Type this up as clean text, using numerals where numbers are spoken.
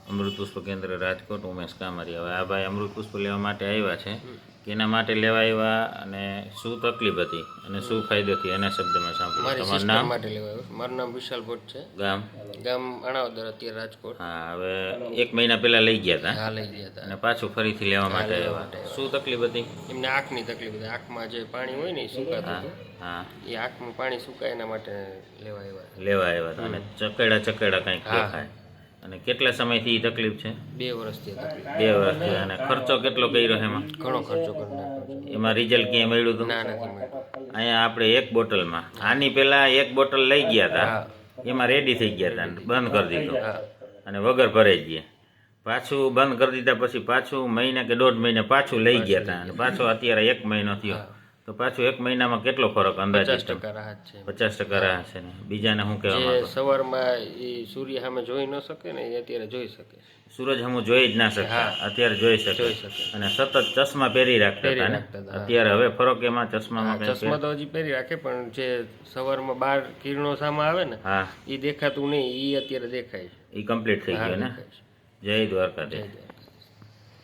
અમૃત પુષ્પ કેન્દ્ર રાજકોટ, ઉમેશ કામરિયા. હવે આ ભાઈ અમૃત પુષ્પ લેવા માટે આવ્યા છે, કેના માટે લેવા આવ્યા અને શું તકલીફ હતી અને શું ફાયદો થયો એના શબ્દમાં સાંભળો. તમારું નામ? માટે લેવા આવ્યો. મારું નામ વિશાલ ભટ્ટ છે. ગામ? ગામ અણાવદર, અત્યારે રાજકોટ. હા, હવે 1 મહિના પહેલા લઈ ગયા હતા. હા, લઈ ગયા હતા અને પાછું ફરીથી લેવા માટે આવ્યા. શું તકલીફ હતી એમને? આંખની તકલીફ હતી. આંખમાં જે પાણી હોય ને એ સુકાતું હતું. હા, એ આંખમાં પાણી સુકાય એના માટે લેવા આવ્યા. લેવા આવ્યા હતા. અને ચકેડા કંઈક દેખાય. અને કેટલા સમયથી એ તકલીફ છે? 2 વર્ષથી તકલીફ. 2 વર્ષથી. અને ખર્ચો કેટલો કર્યો એમાં? ઘણો ખર્ચો કરી નાખ્યો છે. એમાં રિઝલ્ટ ક્યાંય મળ્યું હતું? ના, નથી મળ્યું. અહીંયા આપણે 1 બોટલમાં, આની પહેલા 1 બોટલ લઈ ગયા હતા, એમાં રેડી થઈ ગયા હતા, બંધ કરી દીધું અને વગર ભરે ગયા. પાછું બંધ કરી દીધા પછી પાછું મહિને કે 1.5 મહિને પાછું લઈ ગયા હતા અને પાછો અત્યારે 1 મહિનો થયો. તો પાછું 1 મહિનામાં કેટલો ફરક અંદાજે? 50% રાહત છે. 50% રાહત છે ને? બીજાને શું કહેવા માંગો? સવારમાં એ સૂર્ય સામે જોઈ ન શકે ને, એ અત્યારે જોઈ શકે. સૂરજ હમું જોઈ જ ના શકતા, અત્યારે જોઈ શકે. અને સતત ચશ્મા પહેરી રાખતા હતા ને? અત્યારે હવે ફરક એમાં ચશ્મામાં? ચશ્મા તો હજી પહેરી રાખે, પણ જે સવારમાં 12 કિરણો સામે આવે ને, હા, એ દેખાતું નહીં, એ અત્યારે દેખાય છે. એ કમ્પ્લીટ થઈ ગયો ને? જય દ્વારકાધીશ.